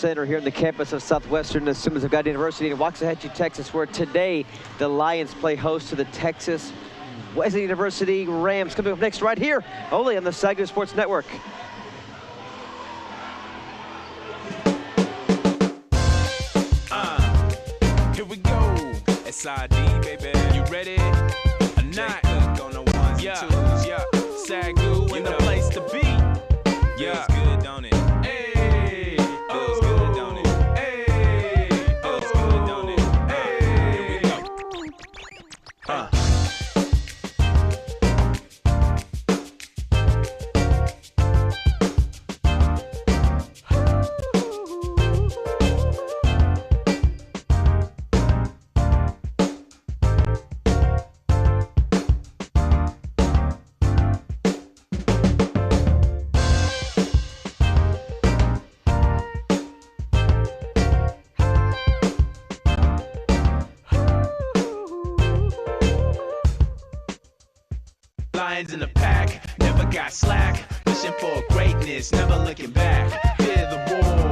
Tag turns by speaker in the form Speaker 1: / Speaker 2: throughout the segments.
Speaker 1: Center here in the campus of Southwestern SAGU University in Waxahachie, Texas, where today the Lions play host to the Texas Wesleyan University Rams. Coming up next right here, only on the SAGU Sports Network.
Speaker 2: Here we go. SID, baby. You ready? Or not? On the ones and twos. Yeah. SAGU in the place to be. Yeah. Feels good, don't it? Hey. Feels good, don't it? Hey. Feels good, don't it? Hey. Here we go. Lions in the pack, never got slack. Pushing for greatness, never looking back. Fear the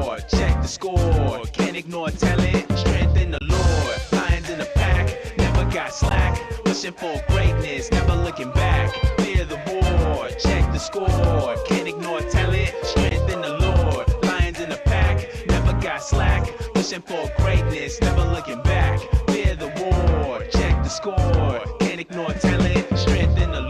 Speaker 2: war, check the score. Can't ignore talent, strength in the Lord. Lions in the pack, never got slack. Pushing for greatness, never looking back. Fear the war, check the score. Can't ignore talent, strength in the Lord. Lions in the pack, never got slack. Pushing for greatness, never looking back. Fear the war, check the score. Can't ignore talent, strength in the Lord.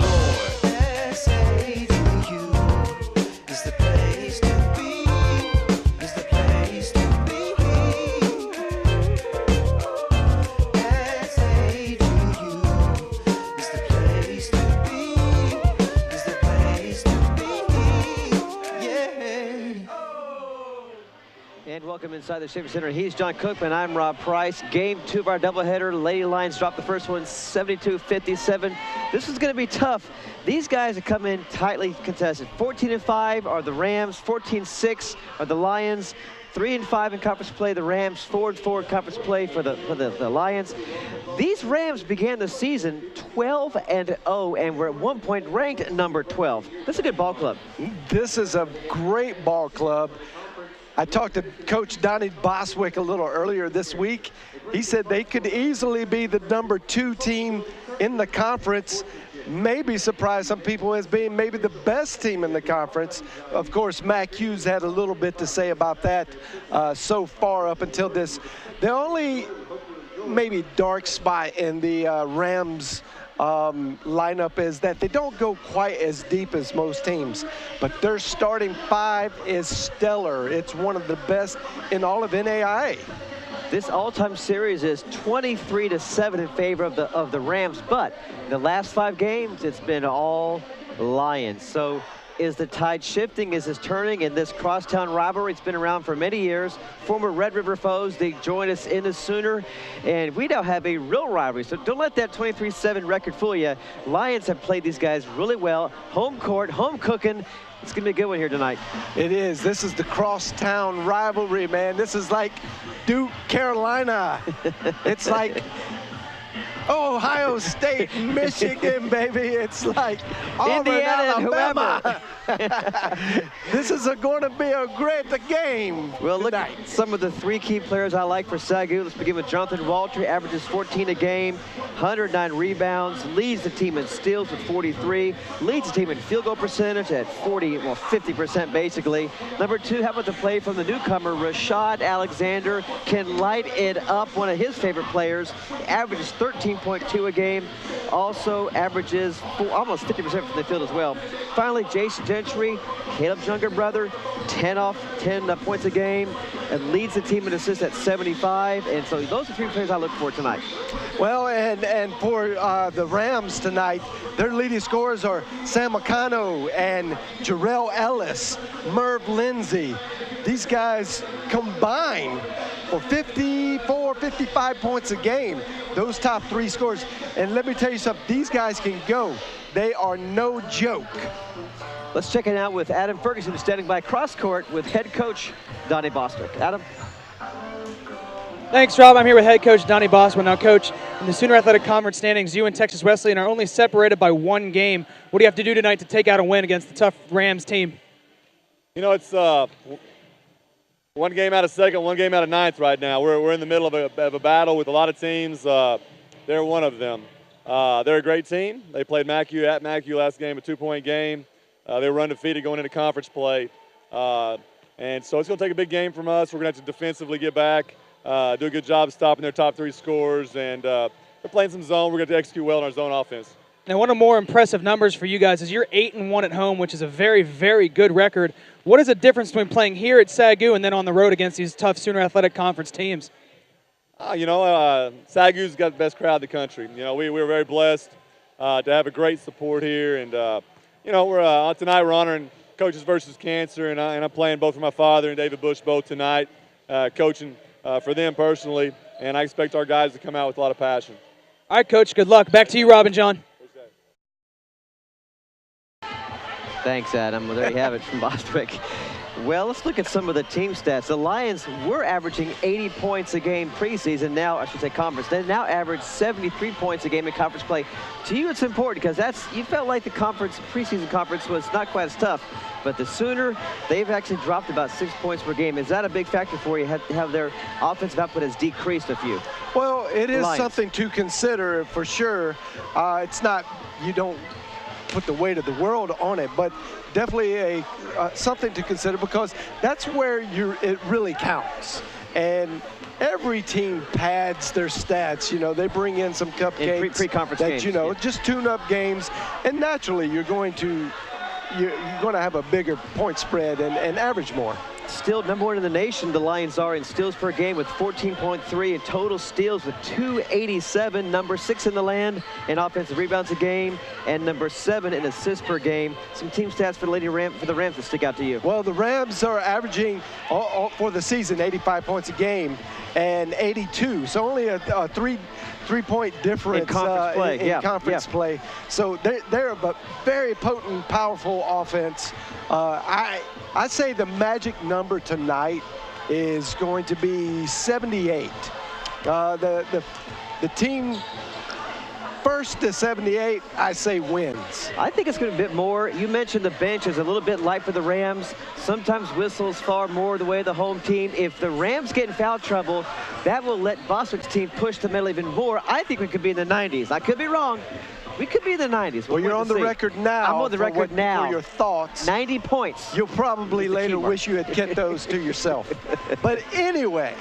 Speaker 1: And welcome inside the Chevy Center. He's John Cookman. I'm Rob Price. Game 2 of our doubleheader. Lady Lions dropped the first one 72-57. This is going to be tough. These guys have come in tightly contested. 14-5 are the Rams. 14-6 are the Lions. 3-5 in conference play, the Rams. 4-4 in conference play for the Lions. These Rams began the season 12-0 and were at one point ranked number 12. This is a good ball club.
Speaker 3: This is a great ball club. I talked to Coach Donnie Boswick a little earlier this week. He said they could easily be the number 2 team in the conference. Maybe surprise some people as being maybe the best team in the conference. Of course, Mac Hughes had a little bit to say about that so far up until this. The only maybe dark spot in the Rams lineup is that they don't go quite as deep as most teams, but their starting 5 is stellar. It's one of the best in all of NAIA.
Speaker 1: This all-time series is 23-7 in favor of the Rams, but the last 5 games, it's been all Lions. So is the tide shifting? Is this turning in this crosstown rivalry? It's been around for many years. Former Red River foes, they join us in the Sooner, and we now have a real rivalry. So don't let that 23-7 record fool you. Lions have played these guys really well. Home court, home cooking. It's going to be a good one here tonight.
Speaker 3: It is. This is the crosstown rivalry, man. This is like Duke, Carolina. It's like Ohio State, Michigan, baby. It's like Auburn,
Speaker 1: Indiana,
Speaker 3: Alabama. This is going to be a great game.
Speaker 1: Well, look
Speaker 3: tonight.
Speaker 1: at some of the 3 key players I like for SAGU. Let's begin with Jonathan Walter. Averages 14 a game, 109 rebounds, leads the team in steals with 43, leads the team in field goal percentage at 50% basically. Number 2, how about the play from the newcomer, Rashad Alexander, can light it up, one of his favorite players. Averages 13.2 a game, also averages almost 50% from the field as well. Finally, Jason Gentry, Caleb's younger brother, 10 points a game, and leads the team in assists at 75. And so those are 3 players I look for tonight.
Speaker 3: Well, and for the Rams tonight, their leading scorers are Sam Macano and Jarrell Ellis, Merv Lindsay. These guys combine for 54, 55 points a game, those top 3 scores. And let me tell you something, these guys can go. They are no joke.
Speaker 1: Let's check it out with Adam Ferguson standing by cross court with head coach Donnie Boswick. Adam.
Speaker 4: Thanks, Rob. I'm here with head coach Donnie Boswick. Now, coach, in the Sooner Athletic Conference standings, you and Texas Wesleyan are only separated by 1 game. What do you have to do tonight to take out a win against the tough Rams team?
Speaker 5: You know, it's One game out of second, one game out of ninth right now. We're in the middle of a battle with a lot of teams. They're one of them. They're a great team. They played Mackey at Mackey last game, a 2-point game. They were undefeated going into conference play. And so it's going to take a big game from us. We're going to have to defensively get back, do a good job of stopping their top 3 scores. And they're playing some zone. We're going to execute well in our zone offense.
Speaker 4: Now, one of the more impressive numbers for you guys is you're 8-1 at home, which is a very, very good record. What is the difference between playing here at SAGU and then on the road against these tough Sooner Athletic Conference teams?
Speaker 5: SAGU's got the best crowd in the country. We're very blessed to have a great support here. And, tonight we're honoring Coaches versus Cancer, and I'm playing both for my father and David Bush both tonight, coaching for them personally. And I expect our guys to come out with a lot of passion.
Speaker 4: All right, Coach, good luck. Back to you, Rob and John.
Speaker 1: Thanks, Adam. Well, there you have it from Bostwick. Well, let's look at some of the team stats. The Lions were averaging 80 points a game preseason. Now, I should say conference. They now average 73 points a game in conference play. To you, it's important because you felt like the preseason conference was not quite as tough. But the Sooner, they've actually dropped about 6 points per game. Is that a big factor for you? Have their offensive output has decreased a few?
Speaker 3: Well, it is something to consider for sure. It's not, you don't put the weight of the world on it, but definitely something to consider because that's where it really counts. And every team pads their stats. They bring in some cupcakes
Speaker 1: pre-conference games,
Speaker 3: just tune-up games, and naturally you're going to have a bigger point spread and average more.
Speaker 1: Still number 1 in the nation, the Lions are in steals per game with 14.3 and total steals with 287. Number 6 in the land in offensive rebounds a game, and number 7 in assists per game. Some team stats for the Rams that stick out to you.
Speaker 3: Well, the Rams are averaging for the season 85 points a game and 82. So only a three-point difference
Speaker 1: in
Speaker 3: conference play. So they're a very potent, powerful offense. I say the magic number tonight is going to be 78. The team first to 78, I say wins.
Speaker 1: I think it's going to be a bit more. You mentioned the bench is a little bit light for the Rams. Sometimes whistles far more the way of the home team. If the Rams get in foul trouble, that will let Bostwick's team push the medal even more. I think we could be in the 90s. I could be wrong. We could be in the 90s.
Speaker 3: Well, you're on the record now.
Speaker 1: I'm on the record now.
Speaker 3: For your thoughts.
Speaker 1: 90 points.
Speaker 3: You'll probably later wish you had kept those to yourself. But anyway,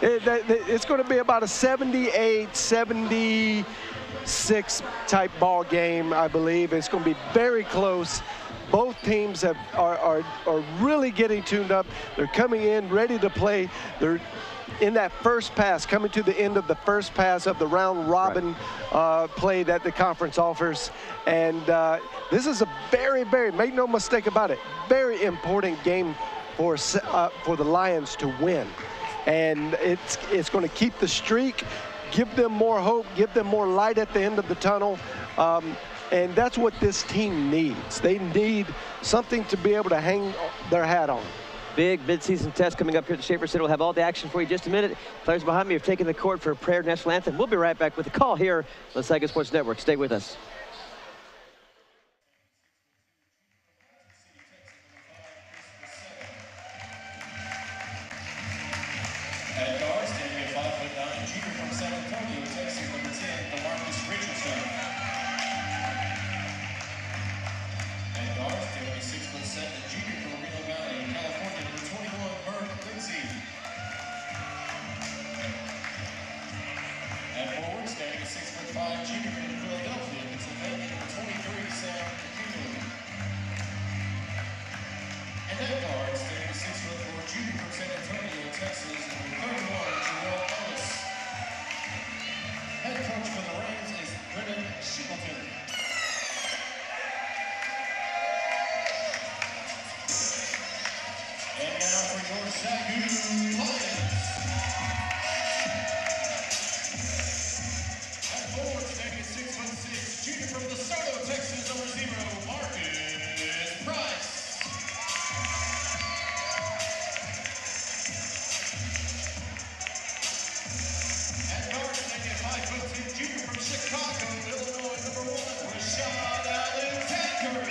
Speaker 3: it's going to be about a 78, 76 type ball game, I believe. It's going to be very close. Both teams are really getting tuned up. They're coming in ready to play. They're in that first pass, coming to the end of the first pass of the round robin play that the conference offers. And this is a very, very, make no mistake about it, very important game for the Lions to win. And it's going to keep the streak, give them more hope, give them more light at the end of the tunnel. And that's what this team needs. They need something to be able to hang their hat on.
Speaker 1: Big midseason test coming up here at the Schaefer Center. We'll have all the action for you in just a minute. Players behind me have taken the court for a prayer national anthem. We'll be right back with a call here on the SAGU Sports Network. Stay with us.
Speaker 6: At guard, standing at 5'9", junior from San Antonio, Texas, number 10, DeMarcus Richardson. At guard, standing at 6'7", junior from Reno Valley, California, number 21, Merv Lindsay. At forward, standing at 6'5", junior from Philadelphia, Pennsylvania, number 23, Sam Kikumu. And at guard, standing at 6'4", junior from San Antonio, Texas, Head coach for the Rams is Brennan Shingleton. And now for your SAGU Lions. At forward, standing at 6'6", junior from DeSoto, Texas, number 0, Marcus Price. Junior from Chicago, Illinois, number 1, Rashad Allen Tacker.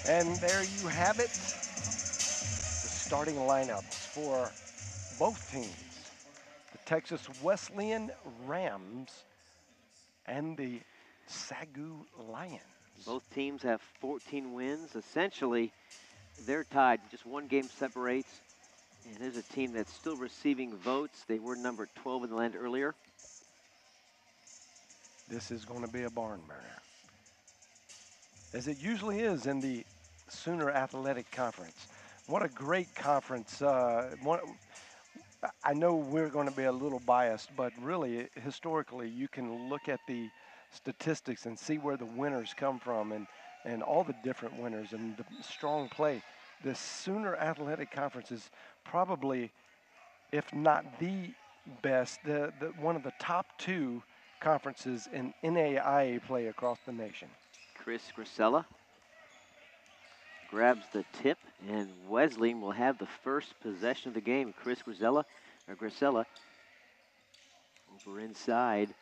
Speaker 3: And there you have it, the starting lineups for both teams, the Texas Wesleyan Rams and the SAGU Lions.
Speaker 1: Both teams have 14 wins. Essentially, they're tied. Just one game separates. And there's a team that's still receiving votes. They were number 12 in the land earlier.
Speaker 3: This is going to be a barn burner, as it usually is in the Sooner Athletic Conference. What a great conference. I know we're going to be a little biased, but really, historically, you can look at the statistics and see where the winners come from and all the different winners and the strong play. The Sooner Athletic Conference is probably, if not the best, one of the top two conferences in NAIA play across the nation.
Speaker 1: Chris Grisella grabs the tip, and Wesleyan will have the first possession of the game. Chris Grisella over inside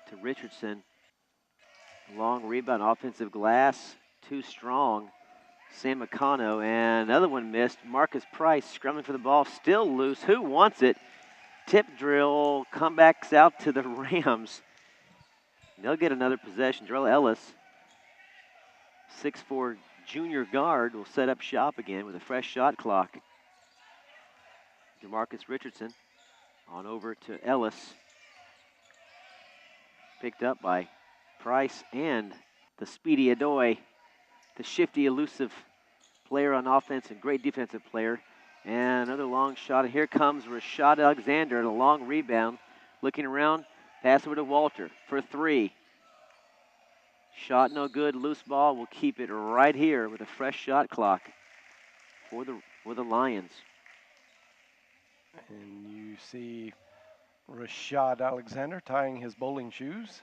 Speaker 1: to Richardson. Long rebound, offensive glass, too strong. Sam McCano, and another one missed. Marcus Price scrumming for the ball, still loose. Who wants it? Tip drill, comebacks out to the Rams. They'll get another possession. Jarrell Ellis, 6'4" junior guard, will set up shop again with a fresh shot clock. DeMarcus Richardson on over to Ellis. Picked up by Price and the speedy Adoy, the shifty, elusive player on offense and great defensive player. And another long shot. And here comes Rashad Alexander, a long rebound. Looking around, pass over to Walter for three. Shot no good, loose ball. Will keep it right here with a fresh shot clock for the Lions.
Speaker 3: And you see Rashad Alexander tying his bowling shoes.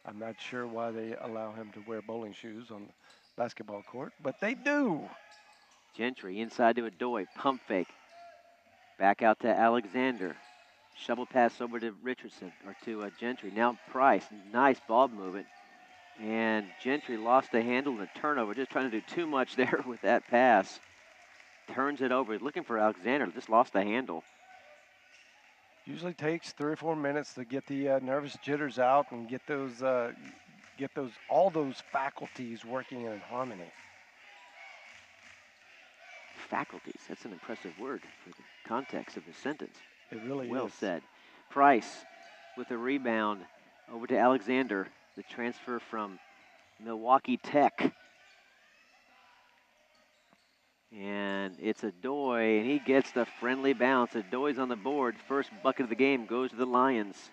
Speaker 3: I'm not sure why they allow him to wear bowling shoes on the basketball court, but they do.
Speaker 1: Gentry inside to Adoy, pump fake. Back out to Alexander. Shovel pass over to Richardson, or to Gentry. Now Price, nice ball movement. And Gentry lost the handle in the turnover, just trying to do too much there with that pass. Turns it over, looking for Alexander, just lost the handle.
Speaker 3: Usually takes 3 or 4 minutes to get the nervous jitters out and get all those faculties working in harmony.
Speaker 1: Faculties, that's an impressive word for the context of the sentence.
Speaker 3: It really is.
Speaker 1: Well said. Price with a rebound over to Alexander, the transfer from Milwaukee Tech. And it's Adoy, and he gets the friendly bounce. Adoy's on the board. First bucket of the game goes to the Lions.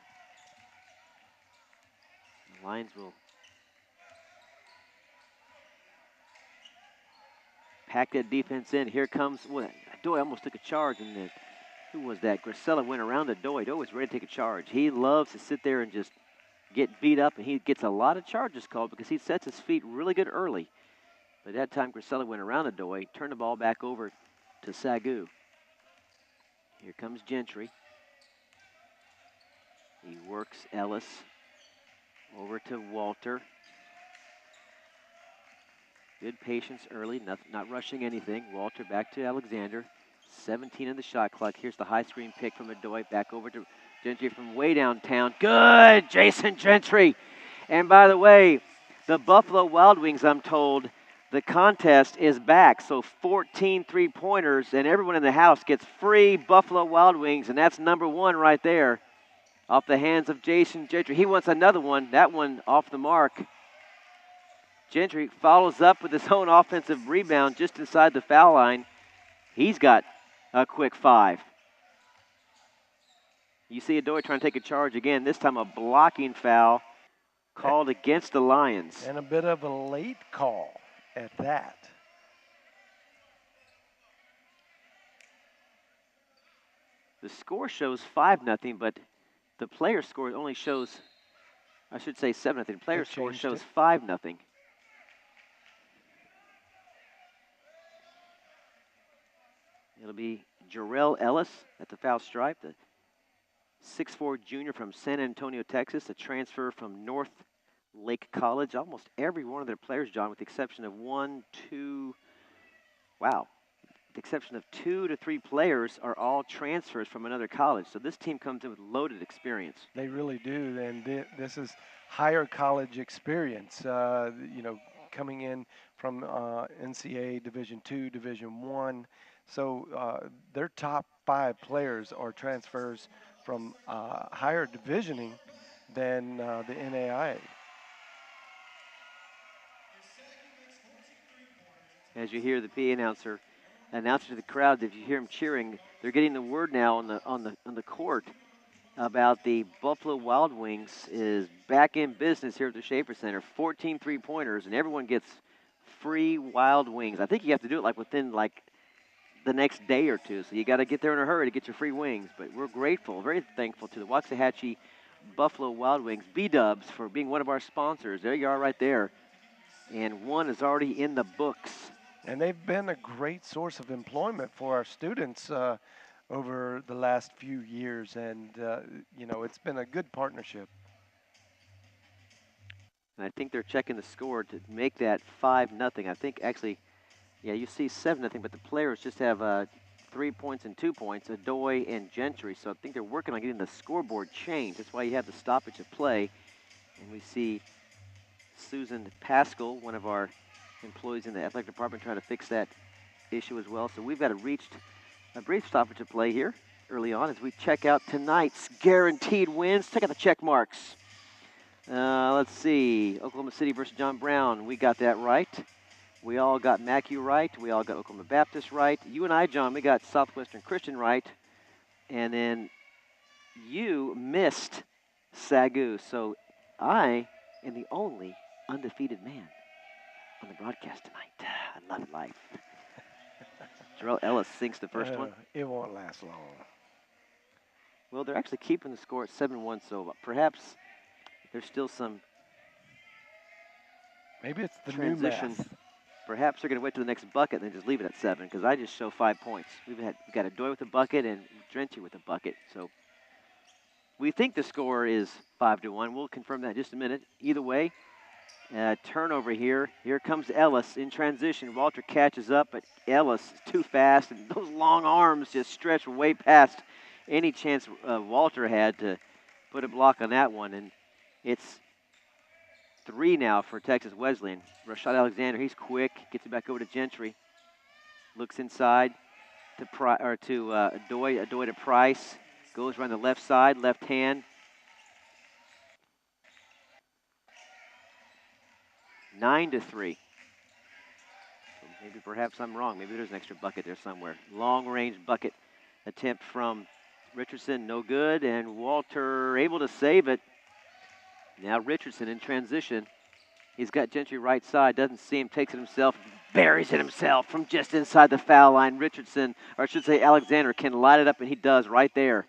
Speaker 1: The Lions will pack that defense in. Here comes, Adoy almost took a charge, and who was that? Grisella went around Adoy. Adoy was ready to take a charge. He loves to sit there and just get beat up, and he gets a lot of charges called because he sets his feet really good early. But that time, Grisella went around Adoy, turned the ball back over to SAGU. Here comes Gentry. He works Ellis over to Walter. Good patience early, not rushing anything. Walter back to Alexander. 17 in the shot clock. Here's the high screen pick from Adoy. Back over to Gentry from way downtown. Good, Jason Gentry. And by the way, the Buffalo Wild Wings, I'm told, the contest is back. So 14 three-pointers, and everyone in the house gets free Buffalo Wild Wings, and that's number one right there off the hands of Jason Gentry. He wants another one. That one off the mark. Gentry follows up with his own offensive rebound just inside the foul line. He's got a quick 5. You see Adoy trying to take a charge again, this time a blocking foul called against the Lions.
Speaker 3: And a bit of a late call at that.
Speaker 1: The score shows 5-0, but the player score only shows, I should say 7-0. The player score shows 5-0. It'll be Jarrell Ellis at the foul stripe, the 6'4" junior from San Antonio, Texas, a transfer from Lake College. Almost every one of their players, John, with the exception of the exception of 2 to 3 players, are all transfers from another college. So this team comes in with loaded experience.
Speaker 3: They really do, and this is higher college experience. Coming in from NCAA Division II, Division I. So their top 5 players are transfers from higher divisioning than the NAIA.
Speaker 1: As you hear the PA announcer to the crowd, if you hear him cheering, they're getting the word now on the court about the Buffalo Wild Wings is back in business here at the Schaefer Center. 14 3-pointers, and everyone gets free Wild Wings. I think you have to do it within the next day or two, so you got to get there in a hurry to get your free wings. But we're grateful, very thankful to the Waxahachie Buffalo Wild Wings, B-Dubs, for being one of our sponsors. There you are right there. And one is already in the books.
Speaker 3: And they've been a great source of employment for our students over the last few years, and it's been a good partnership.
Speaker 1: And I think they're checking the score to make that 5-0. I think actually, you see 7-0, but the players just have 3 points and 2 points, Adoy and Gentry. So I think they're working on getting the scoreboard changed. That's why you have the stoppage of play. And we see Susan Pascal, one of our employees in the athletic department, trying to fix that issue as well. So we've got a brief stoppage of play here early on as we check out tonight's guaranteed wins. Check out the check marks. Let's see. Oklahoma City versus John Brown. We got that right. We all got Mackey right. We all got Oklahoma Baptist right. You and I, John, we got Southwestern Christian right. And then you missed SAGU. So I am the only undefeated man on the broadcast tonight. I love life. Jarrell Ellis sinks the first one.
Speaker 3: It won't last long.
Speaker 1: Well, they're actually keeping the score at 7-1, so perhaps there's still some
Speaker 3: maybe it's the
Speaker 1: transition.
Speaker 3: New math.
Speaker 1: Perhaps they're going to wait to the next bucket and then just leave it at 7, because I just show 5 points. We've got Adoy with a bucket and Drenty with a bucket. So we think the score is 5-1. We'll confirm that in just a minute. Either way, turnover here. Here comes Ellis in transition. Walter catches up, but Ellis is too fast, and those long arms just stretch way past any chance Walter had to put a block on that one. And it's 3 now for Texas Wesleyan. Rashad Alexander, he's quick, gets it back over to Gentry. Looks inside to Adoy. Adoy to Price. Goes around the left side, left hand. 9-3. So maybe perhaps I'm wrong. Maybe there's an extra bucket there somewhere. Long-range bucket attempt from Richardson, no good, and Walter able to save it. Now Richardson in transition. He's got Gentry right side, doesn't see him, takes it himself, buries it himself from just inside the foul line. Richardson, or I should say Alexander, can light it up, and he does right there.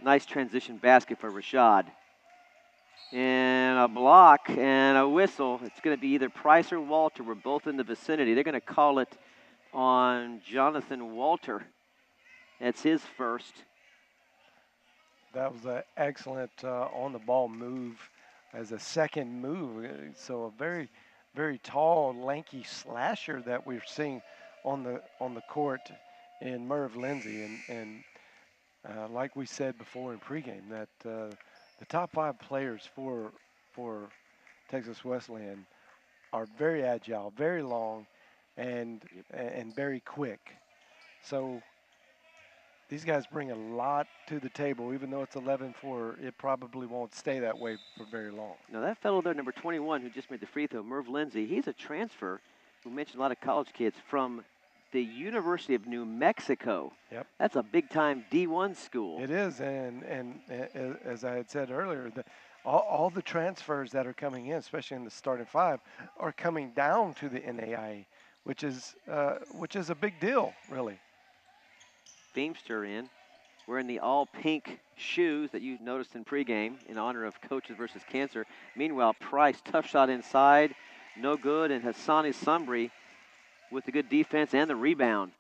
Speaker 1: Nice transition basket for Rashad. And a block and a whistle. It's going to be either Price or Walter. We're both in the vicinity. They're going to call it on Jonathan Walter. That's his first.
Speaker 3: That was an excellent on-the-ball move as a second move. So a very, very tall, lanky slasher that we're seeing on the court in Merv Lindsay. And like we said before in pregame, that the top 5 players for Texas Wesleyan are very agile, very long, and very quick. So these guys bring a lot to the table. Even though it's 11-4, it probably won't stay that way for very long.
Speaker 1: Now that fellow there, number 21, who just made the free throw, Merv Lindsay, he's a transfer. We mentioned a lot of college kids from the University of New Mexico.
Speaker 3: Yep.
Speaker 1: That's a big-time D1 school.
Speaker 3: It is, and as I had said earlier, all the transfers that are coming in, especially in the starting 5, are coming down to the NAIA, which is a big deal, really.
Speaker 1: Beamster in, wearing the all-pink shoes that you noticed in pregame in honor of Coaches versus Cancer. Meanwhile, Price, tough shot inside, no good, and Hassani Sumbri with the good defense and the rebound.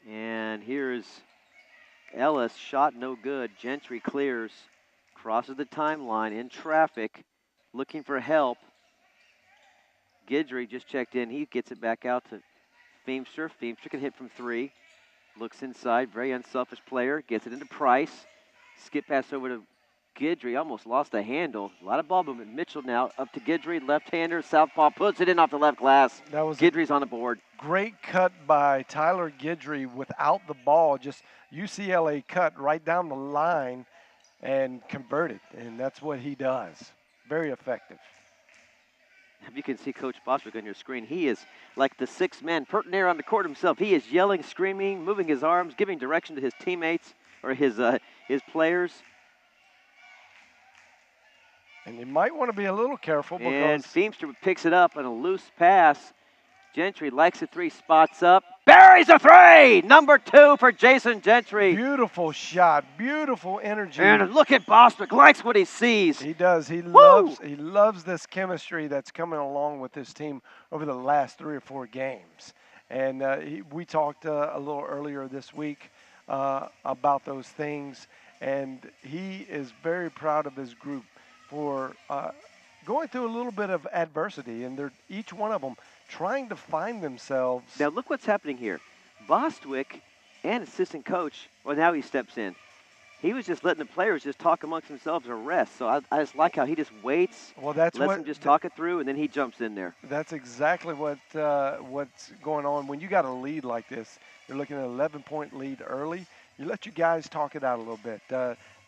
Speaker 1: And here's Ellis, shot no good. Gentry clears Crosses the timeline in traffic, looking for help. Guidry just checked in. He gets it back out to Feimster. Feimster can hit from 3. Looks inside. Very unselfish player. Gets it into Price. Skip pass over to Guidry. Almost lost the handle. A lot of ball movement. Mitchell now up to Guidry. Left-hander. Southpaw puts it in off the left glass.
Speaker 3: That was
Speaker 1: Guidry's on the board.
Speaker 3: great cut by Tyler Guidry without the ball. Just UCLA cut right down the line and converted. And that's what he does. Very effective.
Speaker 1: You can see Coach Bostwick on your screen. He is like the 6th man, Pertinaire on the court himself. He is yelling, screaming, moving his arms, giving direction to his teammates or his players.
Speaker 3: And you might want to be a little careful because...
Speaker 1: And Feimster picks it up on a loose pass. Gentry likes the 3, spots up, buries a 3! Number 2 for Jason Gentry.
Speaker 3: Beautiful shot, beautiful energy.
Speaker 1: And look at Bostwick, likes what he sees.
Speaker 3: He does. He
Speaker 1: Woo!
Speaker 3: loves this chemistry that's coming along with this team over the last 3 or 4 games. And we talked a little earlier this week about those things. And he is very proud of his group for going through a little bit of adversity. And they're each one of them trying to find themselves.
Speaker 1: Now look what's happening here. Bostwick and assistant coach, well, now he steps in. He was just letting the players just talk amongst themselves or rest. So I just like how he just waits,
Speaker 3: well, lets
Speaker 1: them just talk it through, and then he jumps in there.
Speaker 3: That's exactly what's going on. When you got a lead like this, you're looking at an 11-point lead early, you let your guys talk it out a little bit.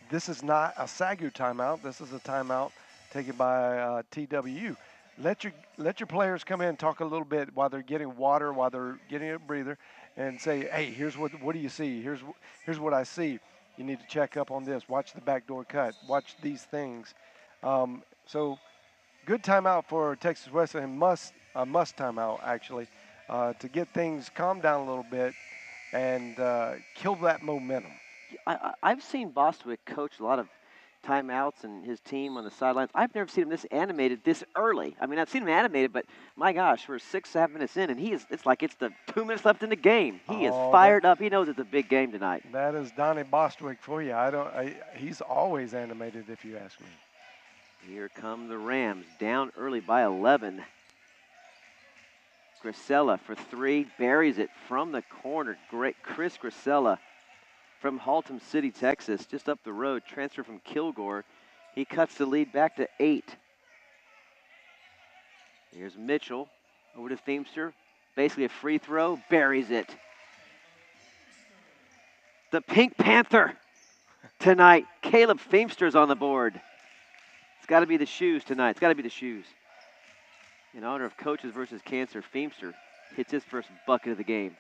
Speaker 3: This is not a SAGU timeout. This is a timeout taken by TWU. Let your players come in and talk a little bit while they're getting water, while they're getting a breather, and say, hey, here's what do you see? Here's what I see. You need to check up on this. Watch the backdoor cut. Watch these things. So good timeout for Texas Wesleyan. A must timeout, actually, to get things calmed down a little bit and kill that momentum.
Speaker 1: I've seen Bostwick coach a lot of timeouts and his team on the sidelines. I've never seen him this animated this early. I mean, I've seen him animated, but my gosh, we're 6-7 minutes in, and it's like it's the 2 minutes left in the game. He is fired up. He knows it's a big game tonight.
Speaker 3: That is Donnie Bostwick for you. He's always animated, if you ask me.
Speaker 1: Here come the Rams, down early by 11. Grisella for 3, buries it from the corner. Great Chris Grisella from Haltom City, Texas, just up the road, transfer from Kilgore. He cuts the lead back to 8. Here's Mitchell over to Feimster. Basically a free throw, buries it. The Pink Panther tonight, Caleb Feimster's on the board. It's got to be the shoes tonight. It's got to be the shoes. In honor of Coaches versus Cancer, Feimster hits his first bucket of the game.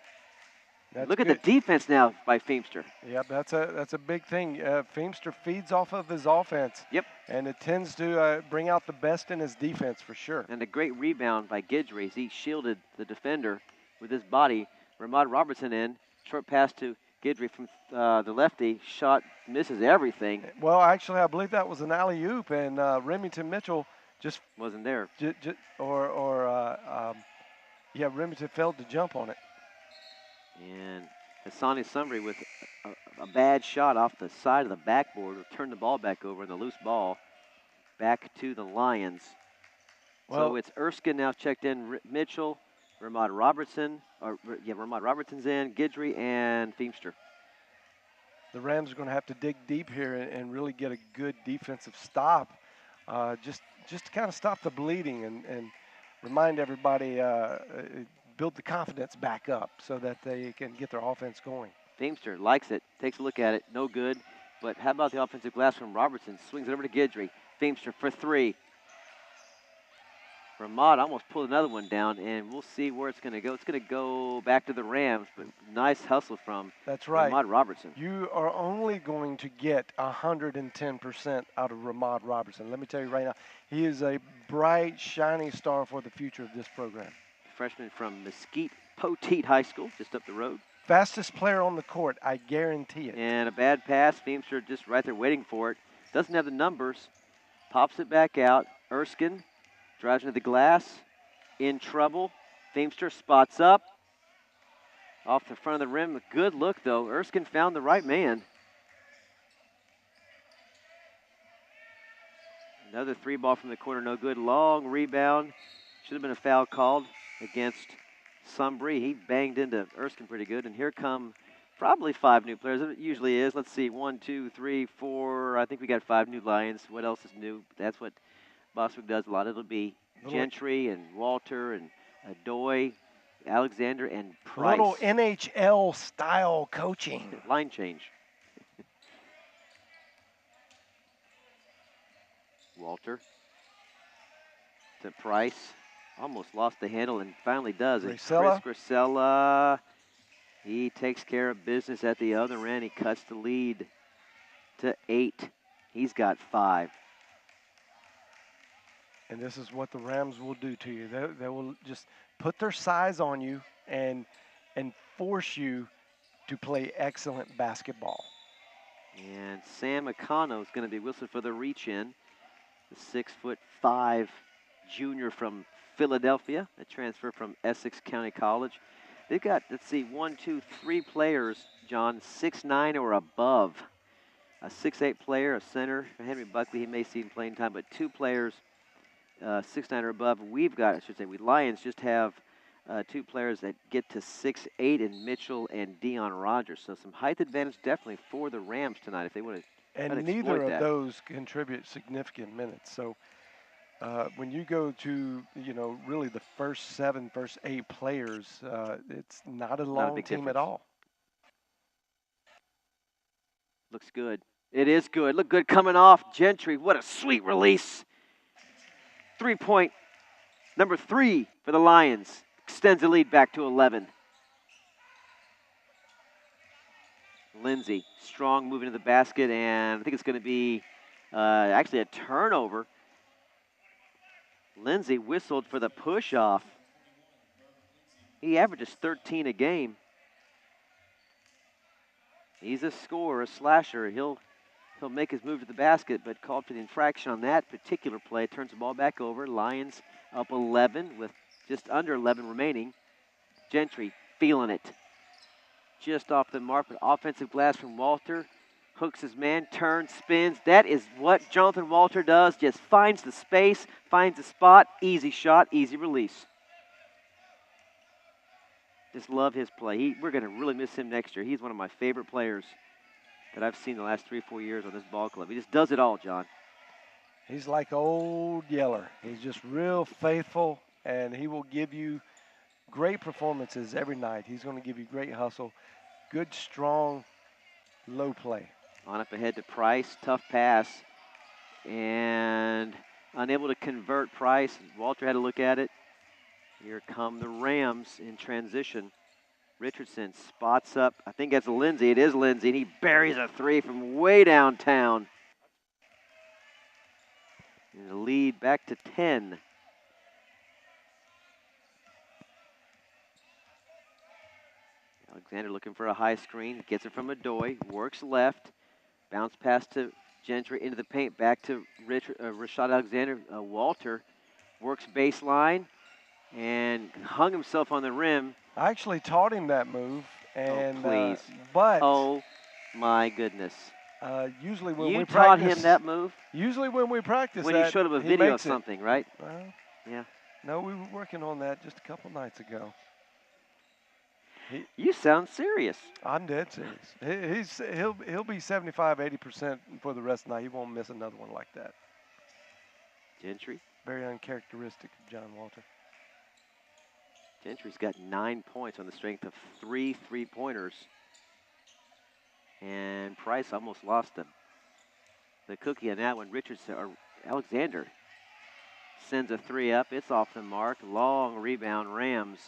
Speaker 1: Look at the defense now by Feimster.
Speaker 3: Yep, that's a big thing. Feimster feeds off of his offense.
Speaker 1: Yep.
Speaker 3: And it tends to bring out the best in his defense for sure.
Speaker 1: And a great rebound by Guidry as he shielded the defender with his body. Ramad Robertson in. Short pass to Guidry from the lefty. Shot misses everything.
Speaker 3: Well, actually, I believe that was an alley-oop, and Remington Mitchell just
Speaker 1: wasn't there.
Speaker 3: Remington failed to jump on it.
Speaker 1: And Hassani Sumbry with a bad shot off the side of the backboard will turn the ball back over, and the loose ball back to the Lions. Well, so it's Erskine now checked in, Mitchell, Ramad Robertson's in, Guidry, and Feimster.
Speaker 3: The Rams are going to have to dig deep here and really get a good defensive stop, just to kind of stop the bleeding and remind everybody, build the confidence back up so that they can get their offense going.
Speaker 1: Feimster likes it, takes a look at it, no good. But how about the offensive glass from Robertson? Swings it over to Guidry. Feimster for 3. Ramad almost pulled another one down, and we'll see where it's going to go. It's going to go back to the Rams, but nice hustle from Ramad Robertson.
Speaker 3: You are only going to get 110% out of Ramad Robertson. Let me tell you right now, he is a bright, shining star for the future of this program.
Speaker 1: Freshman from Mesquite Poteet High School, just up the road.
Speaker 3: Fastest player on the court, I guarantee it.
Speaker 1: And a bad pass. Feimster just right there waiting for it. Doesn't have the numbers. Pops it back out. Erskine drives into the glass. In trouble. Feimster spots up. Off the front of the rim. A good look, though. Erskine found the right man. Another 3-ball from the corner, no good. Long rebound. Should have been a foul called against Sunbury. He banged into Erskine pretty good. And here come probably 5 new players. It usually is. Let's see, 1, 2, 3, 4. I think we got 5 new Lions. What else is new? That's what Bostwick does a lot. It'll be Gentry and Walter and Adoy, Alexander, and Price.
Speaker 3: Little NHL style coaching.
Speaker 1: Line change. Walter to Price. Almost lost the handle and finally does. And
Speaker 3: Grisella.
Speaker 1: Chris Grisella, he takes care of business at the other end. He cuts the lead to 8. He's got 5.
Speaker 3: And this is what the Rams will do to you. They will just put their size on you and force you to play excellent basketball.
Speaker 1: And Sam Akano is going to be whistled for the reach-in. The 6'5" junior from Philadelphia, a transfer from Essex County College. They've got, let's see, 1, 2, 3 players, John, 6'9" or above. A 6'8" player, a center. For Henry Buckley, he may see him playing time, but 2 players, 6'9" or above. We've got, I should say, we Lions just have 2 players that get to 6'8" in Mitchell and Dion Rogers. So some height advantage definitely for the Rams tonight if they want to.
Speaker 3: And neither of those contribute significant minutes. So when you go to, really the first 7, first 8 players, it's not a long team
Speaker 1: difference
Speaker 3: at all.
Speaker 1: Looks good. It is good. Look good coming off. Gentry, what a sweet release. 3-point, number 3 for the Lions. Extends the lead back to 11. Lindsay, strong moving to the basket, and I think it's going to be actually a turnover. Lindsay whistled for the push-off. He averages 13 a game. He's a scorer, a slasher. He'll make his move to the basket, but called for the infraction on that particular play. Turns the ball back over. Lions up 11 with just under 11 remaining. Gentry feeling it. Just off the mark, but offensive glass from Walter. Hooks his man, turns, spins. That is what Jonathan Walter does. Just finds the space, finds the spot. Easy shot, easy release. Just love his play. We're going to really miss him next year. He's one of my favorite players that I've seen the last 3 or 4 years on this ball club. He just does it all, John.
Speaker 3: He's like old Yeller. He's just real faithful, and he will give you great performances every night. He's going to give you great hustle, good, strong, low play.
Speaker 1: On up ahead to Price. Tough pass. And unable to convert Price. Walter had to look at it. Here come the Rams in transition. Richardson spots up. I think that's Lindsay. It is Lindsay. And he buries a 3 from way downtown. And the lead back to 10. Alexander looking for a high screen. Gets it from Adoy. Works left. Bounce pass to Gentry into the paint. Back to Rashad Alexander. Walter works baseline and hung himself on the rim.
Speaker 3: I actually taught him that move. And,
Speaker 1: please.
Speaker 3: But
Speaker 1: oh, my goodness.
Speaker 3: Usually when
Speaker 1: you
Speaker 3: we
Speaker 1: taught
Speaker 3: practice,
Speaker 1: him that move?
Speaker 3: Usually when we practice
Speaker 1: when
Speaker 3: that,
Speaker 1: you showed him a video of something, right?
Speaker 3: Well,
Speaker 1: yeah.
Speaker 3: No, we were working on that just a couple nights ago.
Speaker 1: You sound serious.
Speaker 3: I'm dead serious. He'll be 75-80% for the rest of the night. He won't miss another one like that.
Speaker 1: Gentry.
Speaker 3: Very uncharacteristic of John Walter.
Speaker 1: Gentry's got 9 points on the strength of 3 3-pointers. And Price almost lost the cookie on that one. Alexander sends a 3 up. It's off the mark. Long rebound, Rams.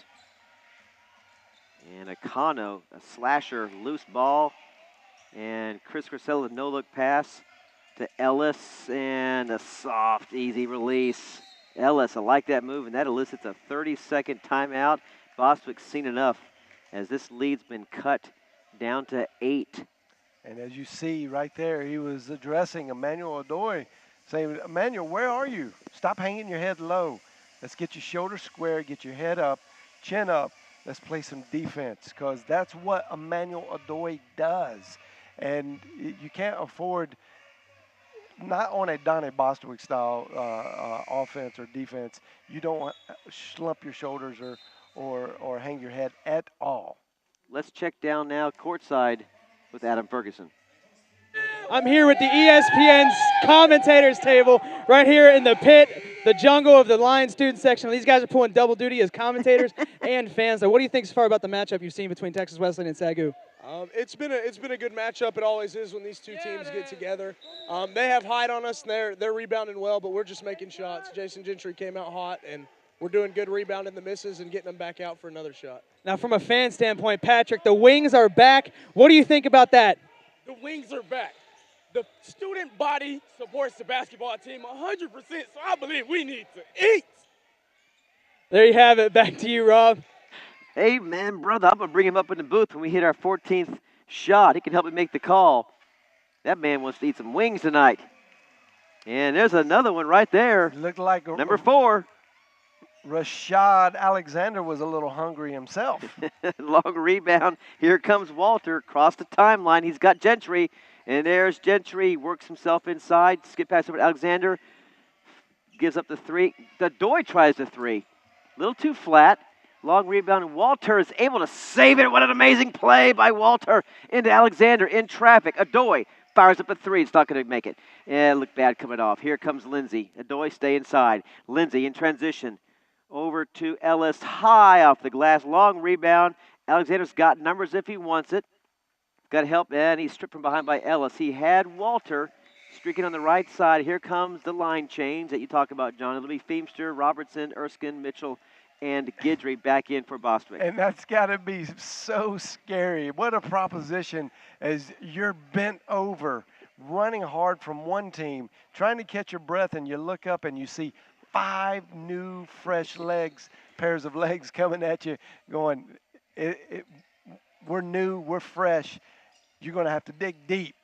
Speaker 1: And Akano, a slasher, loose ball. And Chris Grisella, no-look pass to Ellis. And a soft, easy release. Ellis, I like that move, and that elicits a 30-second timeout. Bostwick's seen enough as this lead's been cut down to 8.
Speaker 3: And as you see right there, he was addressing Emmanuel Adoy, saying, Emmanuel, where are you? Stop hanging your head low. Let's get your shoulders square, get your head up, chin up. Let's play some defense, because that's what Emmanuel Adoy does. And you can't afford not on a Donnie Bostwick style offense or defense. You don't slump your shoulders or hang your head at all.
Speaker 1: Let's check down now courtside with Adam Ferguson.
Speaker 4: I'm here with the ESPN's commentators table right here in the pit, the jungle of the Lions student section. These guys are pulling double duty as commentators and fans. So what do you think so far about the matchup you've seen between Texas Wesleyan and SAGU?
Speaker 7: It's been a good matchup. It always is when these two teams get together. They have height on us, and they're rebounding well, but we're just making shots. Jason Gentry came out hot, and we're doing good rebounding the misses and getting them back out for another shot.
Speaker 4: Now, from a fan standpoint, Patrick, the Wings are back. What do you think about that?
Speaker 8: The Wings are back. The student body supports the basketball team 100%, so I believe we need to eat.
Speaker 4: There you have it. Back to you, Rob.
Speaker 1: Hey, man, brother, I'm going to bring him up in the booth when we hit our 14th shot. He can help me make the call. That man wants to eat some wings tonight. And there's another one right there.
Speaker 3: Looked like
Speaker 1: number 4.
Speaker 3: Rashad Alexander was a little hungry himself.
Speaker 1: Long rebound. Here comes Walter across the timeline. He's got Gentry. And there's Gentry. Works himself inside. Skip pass over to Alexander. Gives up the 3. Adoy tries the 3. A little too flat. Long rebound. And Walter is able to save it. What an amazing play by Walter into Alexander in traffic. Adoy fires up a 3. It's not going to make it. Yeah, it looked bad coming off. Here comes Lindsay. Adoy stay inside. Lindsay in transition. Over to Ellis, high off the glass, long rebound. Alexander's got numbers if he wants it. Got help, and he's stripped from behind by Ellis. He had Walter streaking on the right side. Here comes the line change that you talk about, John. It'll be Feimster, Robertson, Erskine, Mitchell, and Guidry back in for Bostwick.
Speaker 3: And that's got to be so scary. What a proposition as you're bent over, running hard from one team, trying to catch your breath, and you look up and you see 5 new, fresh legs, pairs of legs coming at you going, we're new, we're fresh. You're going to have to dig deep.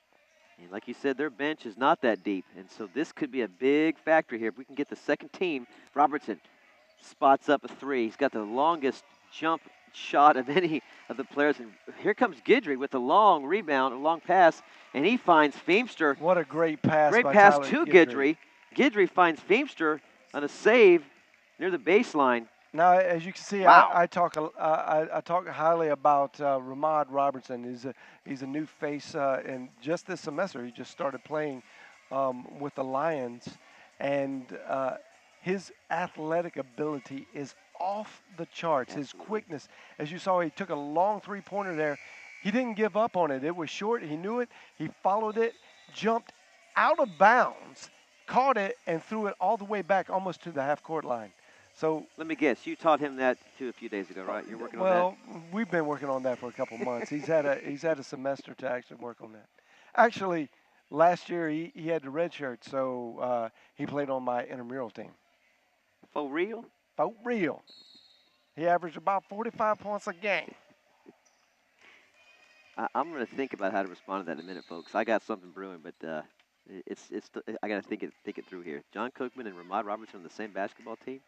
Speaker 1: And like you said, their bench is not that deep. And so this could be a big factor here. If we can get the second team, Robertson spots up a 3. He's got the longest jump shot of any of the players. And here comes Guidry with a long rebound, a long pass, and he finds Feimster.
Speaker 3: What a great pass
Speaker 1: Great
Speaker 3: by
Speaker 1: pass
Speaker 3: Tyler
Speaker 1: to Guidry. Guidry finds Feimster on a save near the baseline.
Speaker 3: Now, as you can see,
Speaker 1: wow.
Speaker 3: I talk highly about Ramad Robertson. He's a new face in just this semester. He just started playing with the Lions, and his athletic ability is off the charts. His quickness, as you saw, he took a long 3-pointer there. He didn't give up on it. It was short. He knew it. He followed it, jumped out of bounds, caught it, and threw it all the way back almost to the half-court line. So
Speaker 1: let me guess, you taught him that too a few days ago, right? You're working on that?
Speaker 3: Well, we've been working on that for a couple months. He's had a semester to actually work on that. Actually, last year he had the red shirt, so he played on my intramural team.
Speaker 1: For real?
Speaker 3: For real. He averaged about 45 points a game.
Speaker 1: I'm going to think about how to respond to that in a minute, folks. I got something brewing, but I got to think it through here. John Cookman and Ramad Robertson on the same basketball team.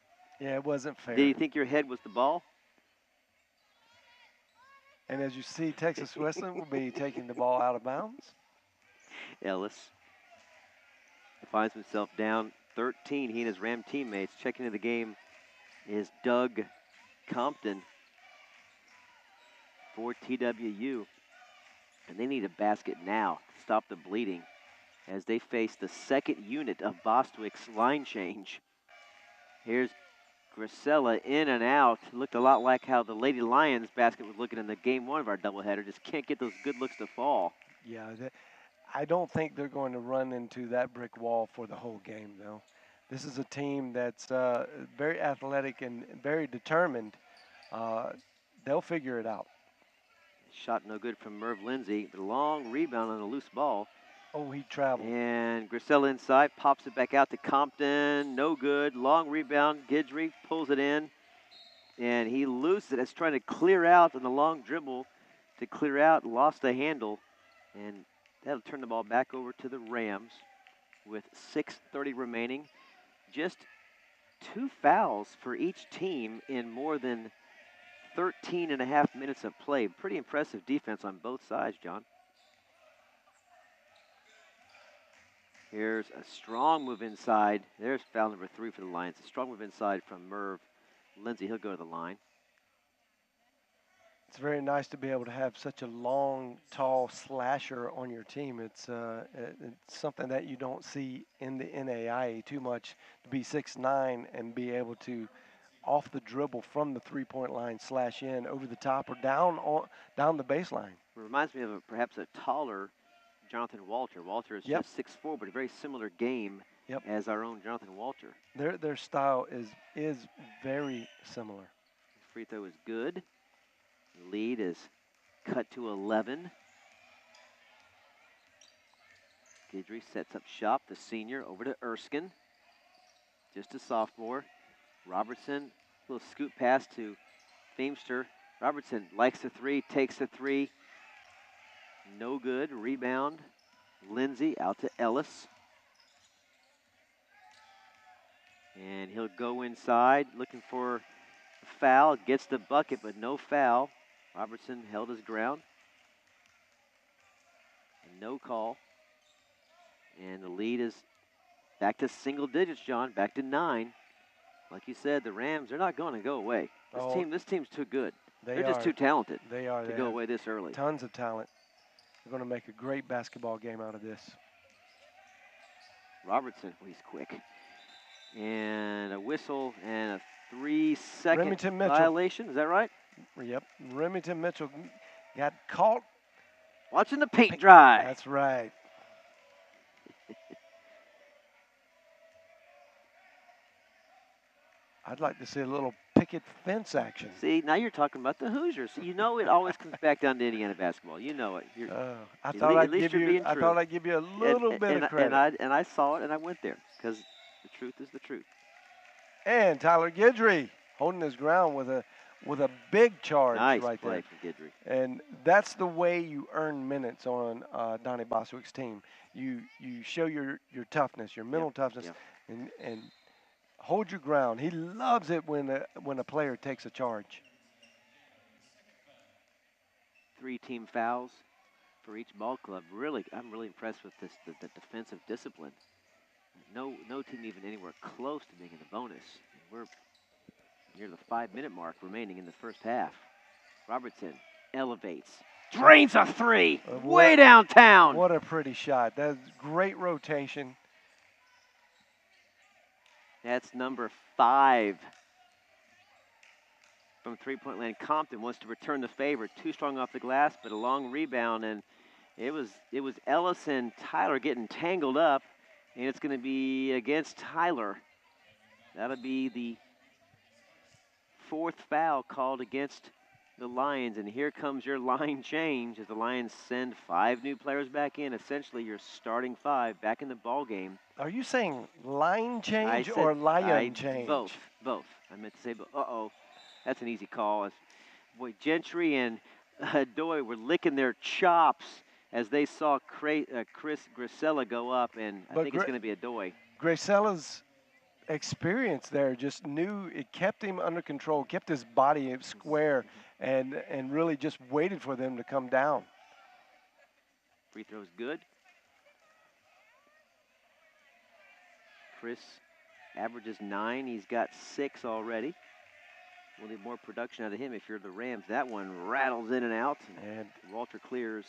Speaker 3: Yeah, it wasn't fair.
Speaker 1: Did you think your head was the ball?
Speaker 3: And as you see, Texas Wesleyan will be taking the ball out of bounds.
Speaker 1: Ellis finds himself down 13. He and his Ram teammates. Checking into the game is Doug Compton for TWU. And they need a basket now to stop the bleeding as they face the second unit of Bostwick's line change. Here's Grisella in and out. Looked a lot like how the Lady Lions basket was looking in the game 1 of our doubleheader. Just can't get those good looks to fall.
Speaker 3: Yeah, I don't think they're going to run into that brick wall for the whole game, though. This is a team that's very athletic and very determined. They'll figure it out.
Speaker 1: Shot no good from Merv Lindsay. The long rebound on a loose ball.
Speaker 3: Oh, he traveled.
Speaker 1: And Grisella inside, pops it back out to Compton. No good. Long rebound. Guidry pulls it in. And he loses it. It's trying to clear out on the long dribble to clear out. Lost the handle. And that'll turn the ball back over to the Rams with 6:30 remaining. Just 2 fouls for each team in more than 13 and a half minutes of play. Pretty impressive defense on both sides, John. Here's a strong move inside. There's foul number 3 for the Lions. A strong move inside from Merv Lindsay. He'll go to the line.
Speaker 3: It's very nice to be able to have such a long, tall slasher on your team. It's something that you don't see in the NAIA too much, to be 6'9" and be able to, off the dribble from the three-point line, slash in over the top or down the baseline.
Speaker 1: It reminds me of perhaps a taller Jonathan Walter. Walter is just 6'4", but a very similar game as our own Jonathan Walter.
Speaker 3: Their style is very similar.
Speaker 1: Free throw is good. The lead is cut to 11. Guidry sets up shop, the senior, over to Erskine. Just a sophomore. Robertson, a little scoop pass to Feimster. Robertson likes the 3, takes the 3. No good. Rebound. Lindsay out to Ellis. And he'll go inside looking for a foul. Gets the bucket, but no foul. Robertson held his ground. And no call. And the lead is back to single digits, John. Back to 9. Like you said, the Rams, they're not going to go away. This team's too good. They're just too talented to go away this early.
Speaker 3: Tons of talent. They're going to make a great basketball game out of this.
Speaker 1: Robertson, he's quick. And a whistle and a 3-second violation. Is that right?
Speaker 3: Yep. Remington Mitchell got caught.
Speaker 1: Watching the paint dry.
Speaker 3: That's right. I'd like to see a little picket fence action.
Speaker 1: See, now you're talking about the Hoosiers. You know it always comes back down to Indiana basketball. You know it.
Speaker 3: I thought I'd give you a little bit of credit.
Speaker 1: And I saw it, and I went there because the truth is the truth.
Speaker 3: And Tyler Guidry holding his ground with a big charge
Speaker 1: right
Speaker 3: there.
Speaker 1: Nice play for Guidry.
Speaker 3: And that's the way you earn minutes on Donnie Boswick's team. You show your toughness, your mental toughness, and hold your ground. He loves it when a player takes a charge.
Speaker 1: 3 team fouls for each ball club. Really, I'm really impressed with the defensive discipline. No team even anywhere close to being in the bonus. We're near the 5-minute mark remaining in the first half. Robertson elevates, drains a 3, way downtown.
Speaker 3: What a pretty shot. That's great rotation.
Speaker 1: That's number 5 from three-point land. Compton wants to return the favor. Too strong off the glass, but a long rebound, and it was Ellis and Tyler getting tangled up, and it's going to be against Tyler. That'll be the 4th foul called against the Lions, and here comes your line change as the Lions send 5 new players back in. Essentially, your starting 5 back in the ball game.
Speaker 3: Are you saying line change or lion change?
Speaker 1: Both. I meant to say both. Uh-oh. That's an easy call. Boy, Gentry and Doy were licking their chops as they saw Chris Grisella go up, and I think it's going to be a Doy.
Speaker 3: Grisella's experience there just knew it kept him under control, kept his body square, and really just waited for them to come down.
Speaker 1: Free throw's good. Chris averages 9. He's got 6 already. We'll need more production out of him if you're the Rams. That one rattles in and out, and Walter clears.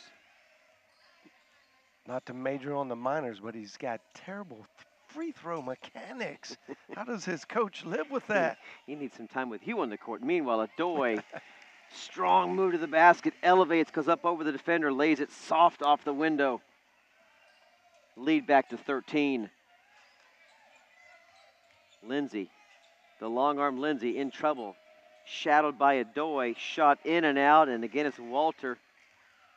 Speaker 3: Not to major on the minors, but he's got terrible free throw mechanics. How does his coach live with that?
Speaker 1: He needs some time with Hugh on the court. Meanwhile, Adoy, strong move to the basket, elevates, goes up over the defender, lays it soft off the window. Lead back to 13. Lindsay, the long arm Lindsay in trouble. Shadowed by Adoy, shot in and out, and again it's Walter.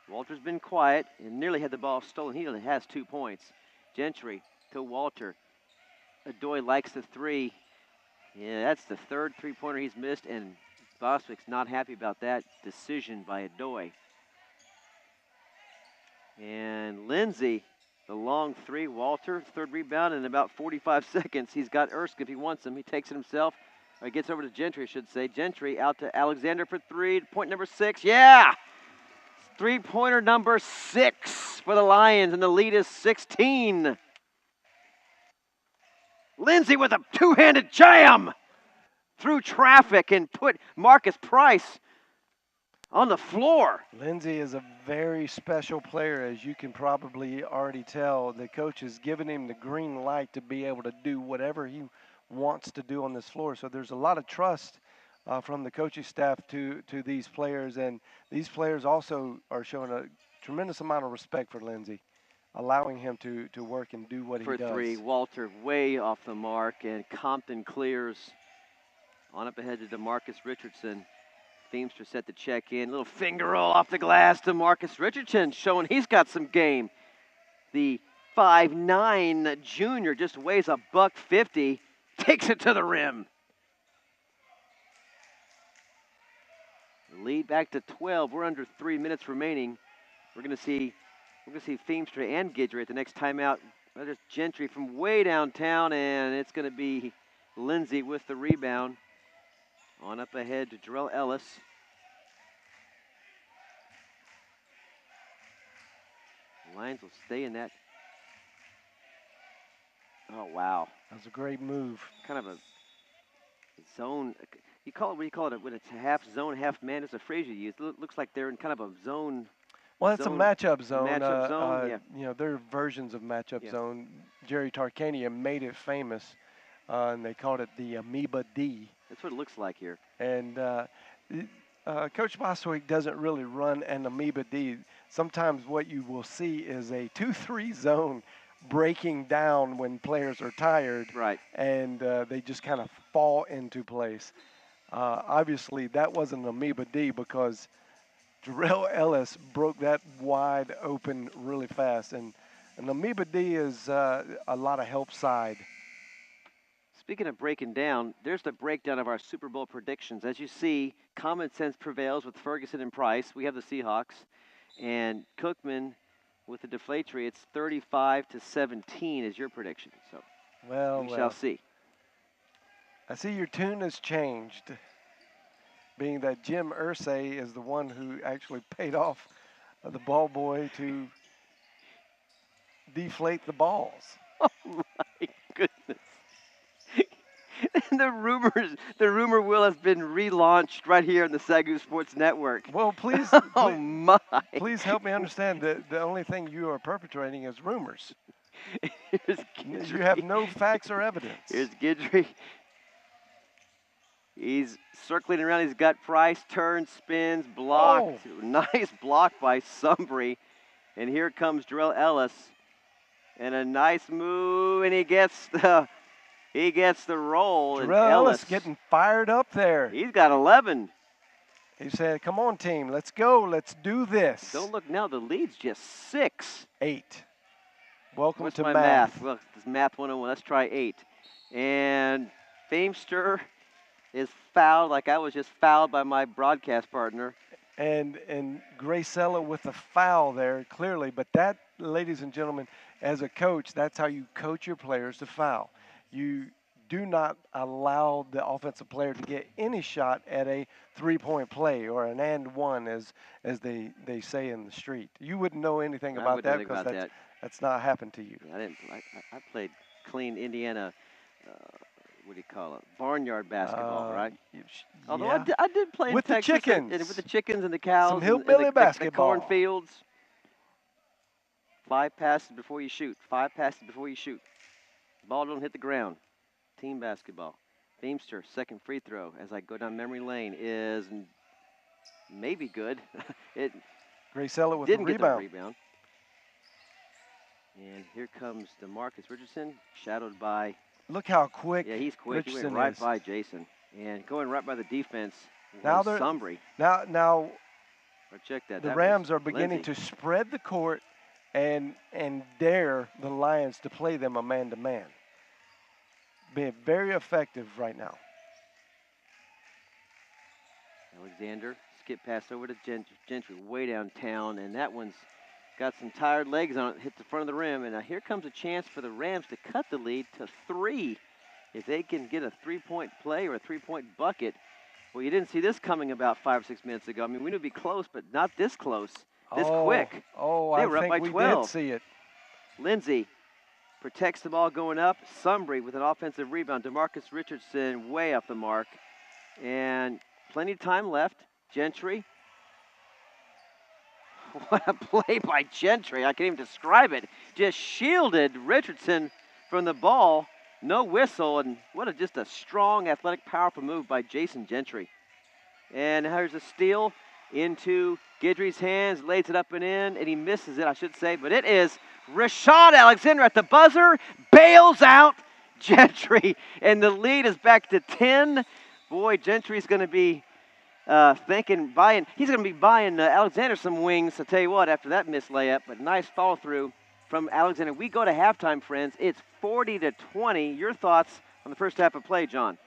Speaker 1: Walter's been quiet and nearly had the ball stolen. He only has 2 points. Gentry to Walter. Adoy likes the 3. Yeah, that's the 3rd three-pointer he's missed, and Boswick's not happy about that decision by Adoy. And Lindsay, the long 3, Walter, 3rd rebound in about 45 seconds. He's got Erskine if he wants him. He takes it himself. Or he gets over to Gentry, I should say. Gentry out to Alexander for 3. Point number 6. Yeah! 3-pointer number 6 for the Lions, and the lead is 16. Lindsay with a two-handed jam through traffic and put Marcus Price on the floor.
Speaker 3: Lindsay is a very special player, as you can probably already tell. The coach has given him the green light to be able to do whatever he wants to do on this floor. So there's a lot of trust from the coaching staff to these players, and these players also are showing a tremendous amount of respect for Lindsay, allowing him to work and do what he does.
Speaker 1: For three, Walter way off the mark, and Compton clears on up ahead to DeMarcus Richardson. Feemster set to check in. Little finger roll off the glass to Marcus Richardson, showing he's got some game. The 5'9" junior just weighs $150, takes it to the rim. Lead back to 12. We're under 3 minutes remaining. We're gonna see Feemster and Guidry at the next timeout. There's Gentry from way downtown, and it's gonna be Lindsay with the rebound. On up ahead to Jarrell Ellis. Lions will stay in that. Oh, wow.
Speaker 3: That was a great move.
Speaker 1: Kind of a zone. You call it, what do you call it when it's half zone, half man? It's a phrase you use. It looks like they're in kind of a zone.
Speaker 3: Well, it's a matchup zone.
Speaker 1: Matchup zone, yeah.
Speaker 3: You know, there are versions of matchup
Speaker 1: Yeah.
Speaker 3: zone. Jerry Tarkania made it famous, and they called it the Amoeba D.
Speaker 1: That's what it looks like here.
Speaker 3: And Coach Boswick doesn't really run an Amoeba D. Sometimes what you will see is a 2-3 zone breaking down when players are tired.
Speaker 1: Right.
Speaker 3: And they just kind of fall into place. Obviously, that wasn't an Amoeba D because Jarrell Ellis broke that wide open really fast. And an Amoeba D is a lot of help side.
Speaker 1: Speaking of breaking down, there's the breakdown of our Super Bowl predictions. As you see, common sense prevails with Ferguson and Price. We have the Seahawks. And Cookman with the deflatorry, it's 35-17 is your prediction. So we shall see.
Speaker 3: I see your tune has changed, being that Jim Irsay is the one who actually paid off the ball boy to deflate the balls.
Speaker 1: Oh, my goodness. The rumor wheel has been relaunched right here on the SAGU Sports Network.
Speaker 3: Well, please, please help me understand that the only thing you are perpetrating is rumors. You have no facts or evidence.
Speaker 1: Here's Guidry. He's circling around. He's got Price, turns, spins, blocked. Oh. Nice block by Sumbry. And here comes Jarrell Ellis. And a nice move, and he gets the roll.
Speaker 3: Jarrell Ellis getting fired up there.
Speaker 1: He's got 11.
Speaker 3: He said, come on, team. Let's go. Let's do this.
Speaker 1: Don't look now. The lead's just 6.
Speaker 3: 8. Welcome
Speaker 1: What's
Speaker 3: to
Speaker 1: my
Speaker 3: math.
Speaker 1: Well, it's math 101. Let's try 8. And Feemster is fouled like I was just fouled by my broadcast partner.
Speaker 3: And Gracella with a foul there, clearly. But that, ladies and gentlemen, as a coach, that's how you coach your players to foul. You do not allow the offensive player to get any shot at a three-point play or an and one, as they say in the street. You wouldn't know anything about that because that's not happened to you.
Speaker 1: I didn't. I played clean Indiana. What do you call it? Barnyard basketball, right? Although I did play
Speaker 3: with
Speaker 1: in
Speaker 3: the
Speaker 1: Texas
Speaker 3: chickens,
Speaker 1: with the chickens and the cows,
Speaker 3: some hillbilly basketball,
Speaker 1: the cornfields. 5 passes before you shoot. 5 passes before you shoot. Ball don't hit the ground. Team basketball. Feemster, second free throw as I go down memory lane is maybe good. It
Speaker 3: Gracella with
Speaker 1: didn't
Speaker 3: the
Speaker 1: get the rebound. And here comes DeMarcus Richardson, shadowed by.
Speaker 3: Look how quick.
Speaker 1: Yeah, he's quick.
Speaker 3: Richardson
Speaker 1: he went right
Speaker 3: is.
Speaker 1: by Jason and going right by the defense.
Speaker 3: Now
Speaker 1: they're Sumbry.
Speaker 3: Now.
Speaker 1: Or check that.
Speaker 3: The
Speaker 1: that
Speaker 3: Rams are beginning
Speaker 1: Lindsay.
Speaker 3: to spread the court and dare the Lions to play them a man-to-man. Being very effective right now.
Speaker 1: Alexander, skip pass over to Gentry way downtown, and that one's got some tired legs on it, hit the front of the rim, and here comes a chance for the Rams to cut the lead to 3. If they can get a 3-point play or a 3-point bucket. Well, you didn't see this coming about 5 or 6 minutes ago. I mean, we knew it'd be close, but not this close, this quick.
Speaker 3: Oh,
Speaker 1: they
Speaker 3: I
Speaker 1: were
Speaker 3: think
Speaker 1: up by
Speaker 3: we
Speaker 1: 12.
Speaker 3: did see it.
Speaker 1: Lindsay protects the ball going up. Sunbury with an offensive rebound. DeMarcus Richardson way off the mark. And plenty of time left. Gentry. What a play by Gentry. I can't even describe it. Just shielded Richardson from the ball. No whistle, and what just a strong, athletic, powerful move by Jason Gentry. And here's a steal into Guidry's hands, lays it up and in, and he misses it, I should say, but it is Rashad Alexander at the buzzer, bails out Gentry, and the lead is back to 10. Boy, Gentry's going to be he's going to be buying Alexander some wings, I'll tell you what, after that missed layup, but nice follow through from Alexander. We go to halftime, friends. It's 40-20. Your thoughts on the first half of play, John?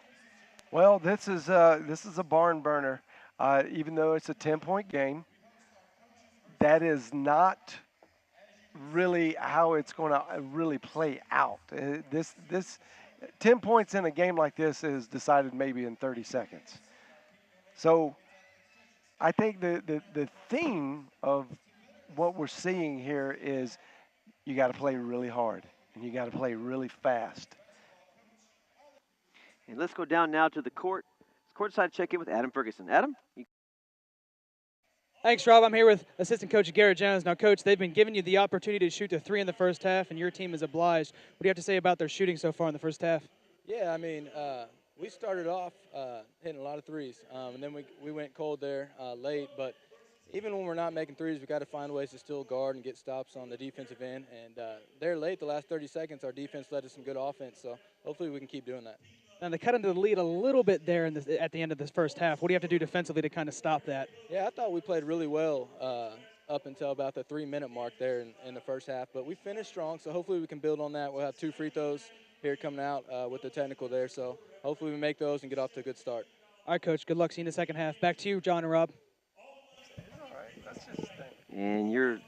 Speaker 3: Well, this is a barn burner. Even though it's a 10-point game, that is not really how it's going to really play out. This 10 points in a game like this is decided maybe in 30 seconds. So I think the theme of what we're seeing here is you got to play really hard and you got to play really fast.
Speaker 1: And let's go down now to the courtside check-in with Adam Ferguson. Adam?
Speaker 4: Thanks, Rob. I'm here with assistant coach Garrett Jones. Now, Coach, they've been giving you the opportunity to shoot the 3 in the first half, and your team is obliged. What do you have to say about their shooting so far in the first half?
Speaker 9: Yeah, I mean, we started off hitting a lot of threes, and then we went cold there late. But even when we're not making threes, we got to find ways to still guard and get stops on the defensive end. And they're late the last 30 seconds. Our defense led to some good offense, so hopefully we can keep doing that.
Speaker 4: Now, they cut into the lead a little bit there at the end of this first half. What do you have to do defensively to kind of stop that?
Speaker 9: Yeah, I thought we played really well up until about the 3-minute mark there in the first half. But we finished strong, so hopefully we can build on that. We'll have 2 free throws here coming out with the technical there. So hopefully we make those and get off to a good start.
Speaker 4: All right, Coach. Good luck seeing you in the second half. Back to you, John and Rob.
Speaker 3: All right, let's just think.
Speaker 1: And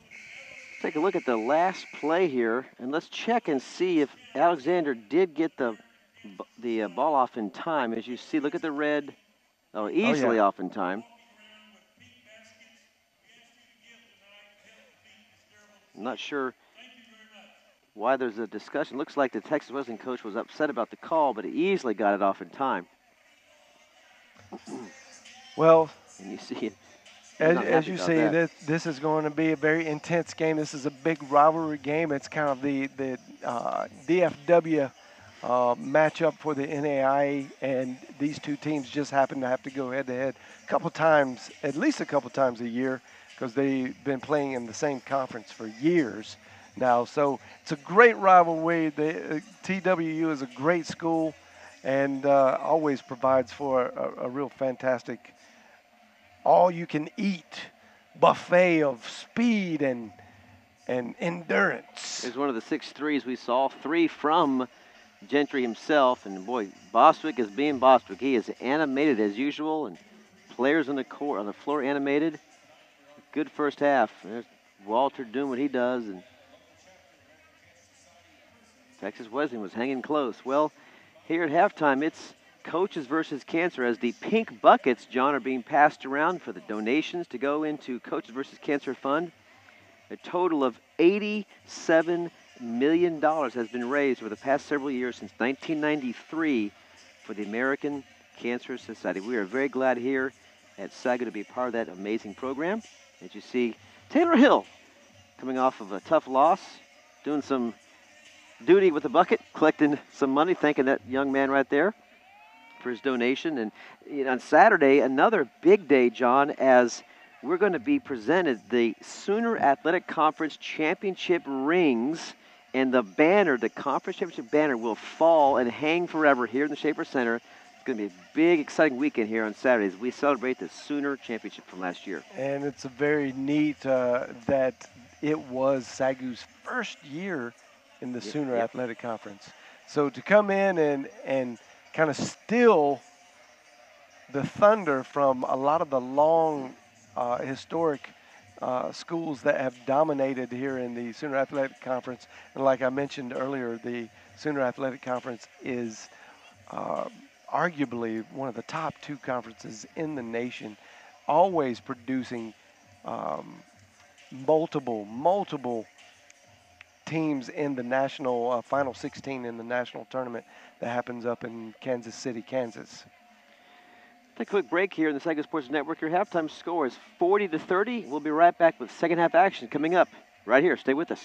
Speaker 1: take a look at the last play here, and let's check and see if Alexander did get the ball off in time. As you see, look at the red. Easily off in time. I'm not sure why there's a discussion. Looks like the Texas Wesleyan coach was upset about the call, but he easily got it off in time.
Speaker 3: Well,
Speaker 1: and you see it.
Speaker 3: As you see, this is going to be a very intense game. This is a big rivalry game. It's kind of the DFW matchup for the NAIA, and these two teams just happen to have to go head-to-head at least a couple times a year, because they've been playing in the same conference for years now. So it's a great rivalry. The TWU is a great school and always provides for a real fantastic all-you-can-eat buffet of speed and endurance.
Speaker 1: There's one of the 6 threes we saw, 3 from Gentry himself, and boy, Bostwick is being Bostwick. He is animated as usual, and players on the floor animated. Good first half. There's Walter doing what he does, and Texas Wesleyan was hanging close. Well, here at halftime, it's coaches versus cancer, as the pink buckets, John, are being passed around for the donations to go into Coaches versus Cancer Fund. A total of $87 million has been raised over the past several years since 1993 for the American Cancer Society. We are very glad here at SAGU to be part of that amazing program. As you see, Taylor Hill coming off of a tough loss, doing some duty with the bucket, collecting some money, thanking that young man right there for his donation. And on Saturday, another big day, John, as we're going to be presented the Sooner Athletic Conference Championship rings, and the banner, the Conference Championship banner, will fall and hang forever here in the Schaefer Center. It's going to be a big, exciting weekend here on Saturdays. We celebrate the Sooner Championship from last year.
Speaker 3: And it's a very neat that it was SAGU's first year in the Sooner Athletic Conference. So to come in and kind of steal the thunder from a lot of the long historic schools that have dominated here in the Sooner Athletic Conference. And like I mentioned earlier, the Sooner Athletic Conference is arguably one of the top 2 conferences in the nation, always producing multiple teams in the national final 16 in the national tournament that happens up in Kansas City, Kansas.
Speaker 1: Take a quick break here in the SAGU Sports Network. Your halftime score is 40-30. We'll be right back with second half action coming up right here. Stay with us.